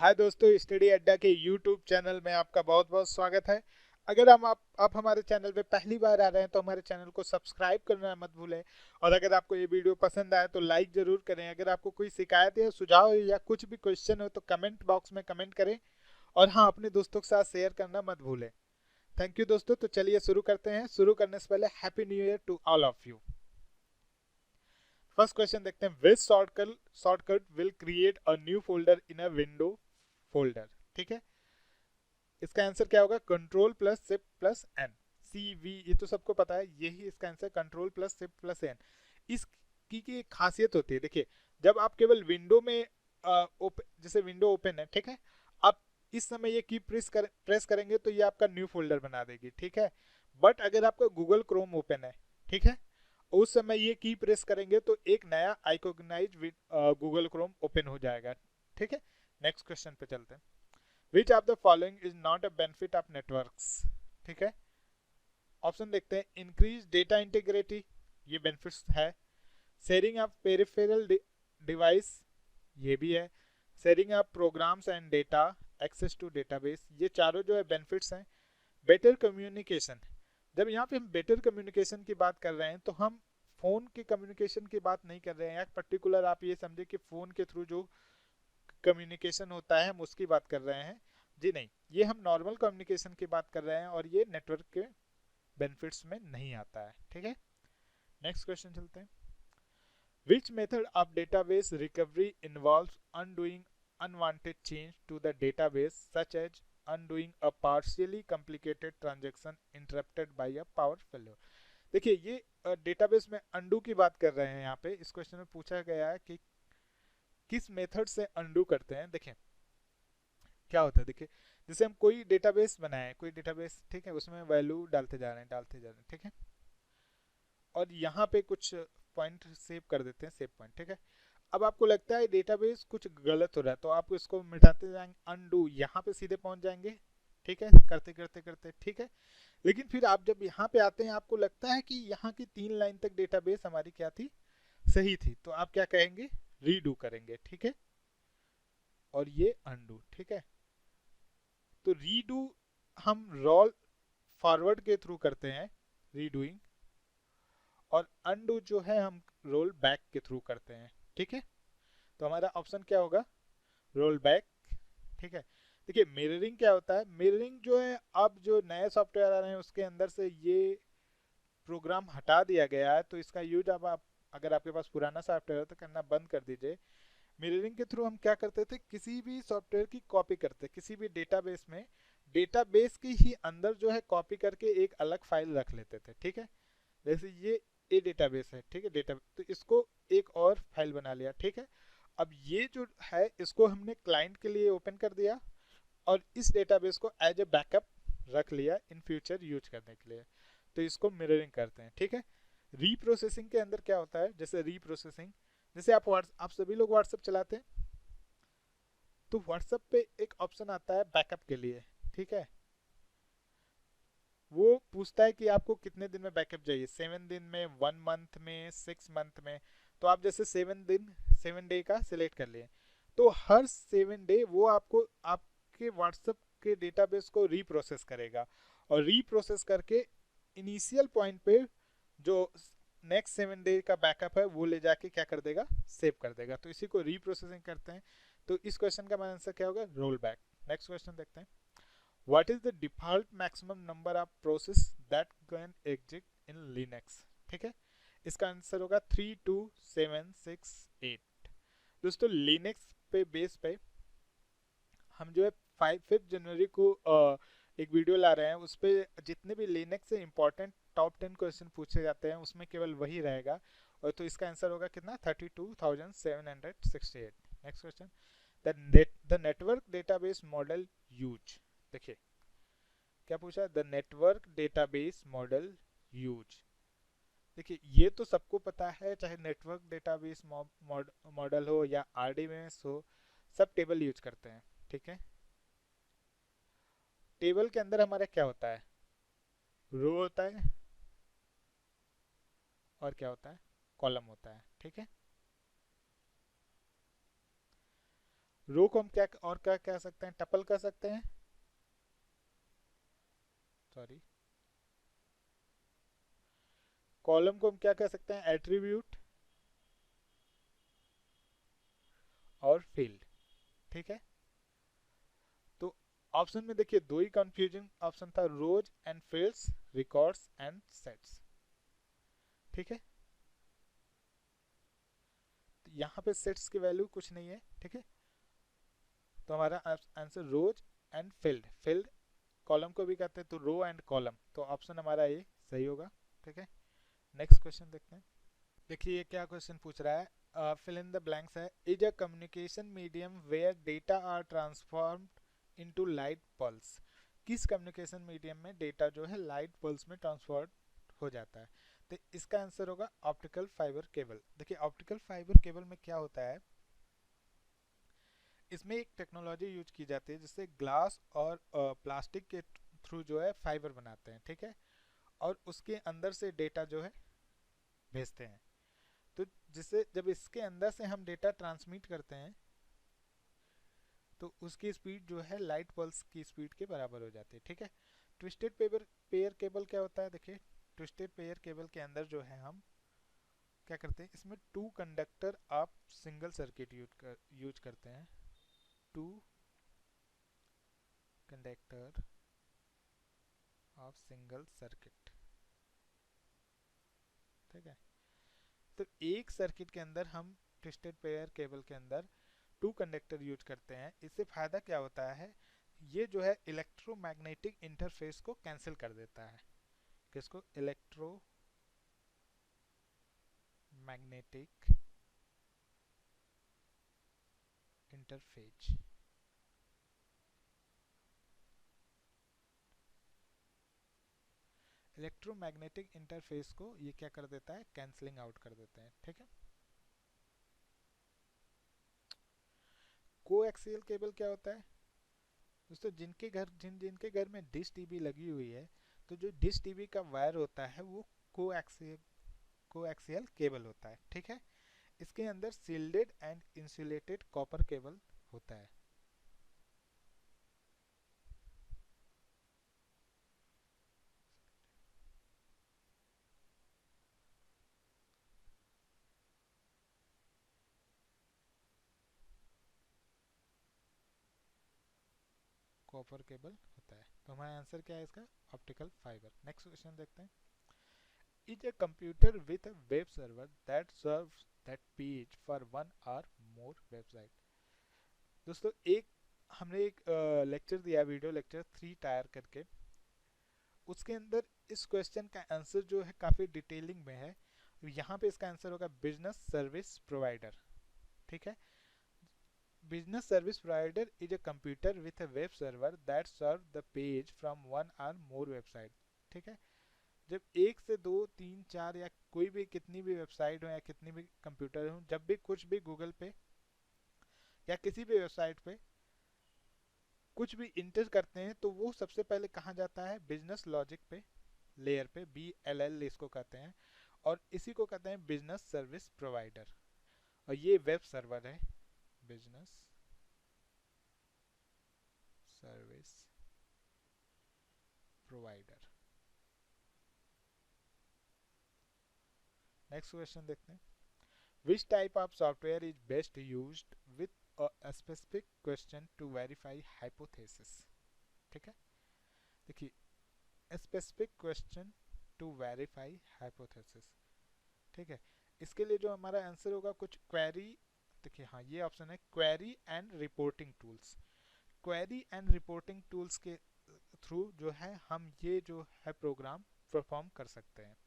हाय दोस्तों, स्टडी अड्डा के यूट्यूब चैनल में आपका बहुत बहुत स्वागत है। अगर आप हमारे चैनल पे पहली बार आ रहे हैं तो हमारे चैनल को सब्सक्राइब करना मत भूलें। और अगर आपको ये वीडियो पसंद आए तो लाइक ज़रूर करें। अगर आपको कोई शिकायत या सुझाव या कुछ भी क्वेश्चन हो तो कमेंट बॉक्स में कमेंट करें। और हाँ, अपने दोस्तों के साथ शेयर करना मत भूलें। थैंक यू दोस्तों। तो चलिए शुरू करते हैं। शुरू करने से पहले happy new year to all of you. First question देखते हैं। Which shortcut will create a new folder in a window folder. ठीक है, इसका आंसर क्या होगा? Control plus shift plus N. C V, ये तो सबको पता है, यही इसका answer control plus shift plus N. इसकी की एक खासियत होती है, देखिए, जब आप केवल विंडो में जैसे विंडो ओपन है, ठीक है, आप इस समय ये की प्रेस करेंगे तो ये आपका न्यू फोल्डर बना देगी, ठीक है। बट अगर आपका गूगल क्रोम ओपन है, ठीक है, उस समय ये की प्रेस करेंगे तो एक नया आइकोगनाइज गूगल क्रोम ओपन हो जाएगा, ठीक है। नेक्स्ट क्वेश्चन पे चलते हैं। Which of the following is not a benefit of networks. ठीक है, ऑप्शन देखते हैं। इंक्रीज डेटा इंटीग्रिटी, ये बेनिफिट्स है। शेयरिंग ऑफ पेरिफेरल डिवाइस, ये भी है। Sharing of programs and data, access to database, ये चारों जो है बेनिफिट्स हैं। बेटर कम्युनिकेशन, जब यहाँ पे हम बेटर कम्युनिकेशन की बात कर रहे हैं तो हम फोन के कम्युनिकेशन की बात नहीं कर रहे हैं। पर्टिकुलर आप ये समझे कि फोन के थ्रू जो कम्युनिकेशन होता है हम उसकी बात कर रहे हैं। जी नहीं, ये हम नॉर्मल कम्युनिकेशन की बात कर रहे हैं और ये नेटवर्क के बेनिफिट्स में नहीं आता है, ठीक है। नेक्स्ट क्वेश्चन चलते हैं। Which method of database recovery involves undoing unwanted change to the database such as undoing a partially complicated transaction interrupted by a power failure. देखिए, ये डेटाबेस में अनडू की बात कर रहे हैं। यहाँ पे इस क्वेश्चन में पूछा गया है कि किस मेथड से अनडू करते हैं। देखिए क्या होता है, देखिए, जैसे हम कोई डेटाबेस बनाए, कोई डेटाबेस, ठीक है, उसमें वैल्यू डालते जा रहे हैं, ठीक है, और यहाँ पे कुछ पॉइंट सेव कर देते हैं, सेव पॉइंट, ठीक है। अब आपको लगता है डेटाबेस कुछ गलत हो रहा है तो आप इसको मिटाते जाएंगे, अनडू, यहाँ पे सीधे पहुंच जाएंगे, ठीक है, करते करते करते, ठीक है। लेकिन फिर आप जब यहाँ पे आते हैं आपको लगता है कि यहाँ की 3 लाइन तक डेटाबेस हमारी क्या थी, सही थी, तो आप क्या कहेंगे? रीडू करेंगे, ठीक है, और ये अनडू, ठीक है। तो रीडू हम रोल फॉरवर्ड के थ्रू करते हैं, रीडूइंग, और अनडू जो है हम रोल बैक के थ्रू करते हैं, ठीक है। तो हमारा ऑप्शन क्या होगा? रोल बैक, ठीक है। देखिए, मिररिंग क्या होता है? मिररिंग जो है, अब जो नए सॉफ्टवेयर आ रहे हैं उसके अंदर से ये प्रोग्राम हटा दिया गया है, तो इसका यूज अब आप, अगर आपके पास पुराना सॉफ्टवेयर है तो करना बंद कर दीजिए। मिररिंग के थ्रू हम क्या करते थे, किसी भी सॉफ्टवेयर की कॉपी करते, किसी भी डेटाबेस में, डेटाबेस के ही अंदर जो है कॉपी करके एक अलग फाइल रख लेते थे, ठीक है। जैसे ये डेटाबेस है, ठीक है, डेटा, तो इसको एक और फाइल बना लिया, ठीक है। अब ये जो है इसको हमने क्लाइंट के लिए ओपन कर दिया और इस डेटाबेस को एज ए बैकअप रख लिया इन फ्यूचर यूज करने के लिए। तो इसको मिररिंग करते हैं, ठीक है। रीप्रोसेसिंग के अंदर क्या होता है, जैसे रीप्रोसेसिंग, जैसे आप सभी लोग व्हाट्सएप चलाते हैं, तो व्हाट्सएप पे एक ऑप्शन आता है बैकअप के लिए, ठीक है। वो पूछता है कि आपको कितने दिन में बैकअप चाहिए, 7 दिन में, 1 मंथ में, 6 मंथ में। तो आप जैसे 7 दिन, 7 डे का सिलेक्ट कर लिए, तो हर 7 डे वो आपको आपके व्हाट्सएप के डेटाबेस को रीप्रोसेस करेगा, और रीप्रोसेस करके इनिशियल पॉइंट पे जो नेक्स्ट 7 डे का बैकअप है वो ले जाके क्या कर देगा, सेव कर देगा। तो इसी को रीप्रोसेसिंग करते हैं। तो इस क्वेश्चन का आंसर क्या होगा? Roll back. नेक्स्ट क्वेश्चन देखते हैं। What is the default maximum number of process that can exist in Linux? ठीक है, इसका आंसर होगा 32768। दोस्तों, लिनक्स पे बेस पे हम जो है 5 जनवरी को एक वीडियो ला रहे हैं, उस पे जितने भी लिनक्स से इंपॉर्टेंट टॉप 10 क्वेश्चन पूछे जाते हैं उसमें केवल वही रहेगा। और तो इसका आंसर होगा कितना? 32,768। Next question. The network database model use. देखिए क्या पूछा, the network database model use. देखिए, ये तो सबको पता है, चाहे नेटवर्क डेटाबेस मॉडल हो या आरडीएमएस हो, सब टेबल यूज करते हैं, ठीक है। टेबल के अंदर हमारा क्या होता है? रो होता है, और क्या होता है? कॉलम होता है, ठीक है। रो को हम क्या और क्या कह सकते हैं, टपल कह सकते हैं, सॉरी। कॉलम को हम क्या कह सकते हैं, एट्रीब्यूट और फील्ड। ठीक है, तो ऑप्शन में देखिए दो ही कंफ्यूजिंग ऑप्शन था, rows and fields, records and sets. ठीक है, तो यहाँ पे सेट्स की वैल्यू कुछ नहीं है। ठीक है, तो हमारा answer rows and field, field column को भी कहते हैं, तो रो एंड कॉलम, तो ऑप्शन हमारा ये सही होगा। ठीक है, नेक्स्ट क्वेश्चन देखते हैं। देखिए ये क्या क्वेश्चन पूछ रहा है, फिल इन द ब्लैंक्स है, is a communication medium where data are transformed into light pulse. किस कम्युनिकेशन मीडियम में डेटा जो है लाइट पल्स में ट्रांसफॉर्म हो जाता है, तो इसका आंसर होगा ऑप्टिकल फाइबर केबल। देखिए ऑप्टिकल फाइबर केबल में क्या होता है, इसमें एक टेक्नोलॉजी यूज की जाती है जिससे ग्लास और प्लास्टिक के थ्रू जो है फाइबर बनाते हैं। ठीक है, और उसके अंदर से डेटा जो है भेजते हैं, तो जिससे जब इसके अंदर से हम डेटा ट्रांसमिट करते हैं तो उसकी स्पीड जो है लाइट पल्स की स्पीड के बराबर हो जाती है। ठीक है, ट्विस्टेड पेयर केबल क्या होता है, देखिए ट्विस्टेड पेयर केबल के अंदर जो है हम क्या करते हैं, इसमें टू कंडक्टर आप सिंगल सर्किट यूज करते हैं, two conductor of single circuit. ठीक है, तो एक सर्किट के अंदर हम ट्विस्टेड पेयर केबल के अंदर टू कंडक्टर यूज करते हैं। इससे फायदा क्या होता है, ये जो है इलेक्ट्रोमैग्नेटिक इंटरफेस को कैंसिल कर देता है। किसको, इलेक्ट्रोमैग्नेटिक इंटरफेस। इलेक्ट्रोमैग्नेटिक इंटरफेस को ये क्या कर देता है, कैंसलिंग आउट कर देते हैं। ठीक है, कोएक्सियल केबल क्या होता है दोस्तों, जिनके घर में डिश टीवी लगी हुई है, तो जो डिश टीवी का वायर होता है वो कोएक्सियल केबल होता है। ठीक है, इसके अंदर shielded and insulated copper cable होता है। कॉपर केबल होता है, तो हमारा आंसर क्या है इसका, ऑप्टिकल फाइबर। नेक्स्ट क्वेश्चन देखते हैं, is a computer with a web server that serves that page for 1 or more website। दोस्तों एक हमने एक लेक्चर दिया, वीडियो लेक्चर 3 टायर करके, उसके अंदर इस क्वेश्चन का आंसर जो है काफ़ी डिटेलिंग में है। यहाँ पे इसका आंसर होगा बिजनेस सर्विस प्रोवाइडर। ठीक है, business service provider is a computer with a web server that serve the page from 1 or more website. ठीक है, जब एक से दो तीन चार या कोई भी कितनी भी वेबसाइट हो या कितनी भी कंप्यूटर हो, जब भी कुछ भी गूगल पे या किसी भी वेबसाइट पे कुछ भी इंटर करते हैं तो वो सबसे पहले कहाँ जाता है, बिजनेस लॉजिक पे लेयर पे, BLL इसको कहते हैं, और इसी को कहते हैं बिजनेस सर्विस प्रोवाइडर, और ये वेब सर्वर है, business service provider. Next question देखते हैं, which type of software is best used with a specific question to verify hypothesis। ठीक है, देखिए specific question to verify hypothesis. ठीक है, इसके लिए जो हमारा आंसर होगा कुछ क्वेरी, देखिए हाँ ये ऑप्शन है, query and reporting tools. Query and reporting tools के थ्रू जो है हम ये जो है प्रोग्राम परफॉर्म कर सकते हैं।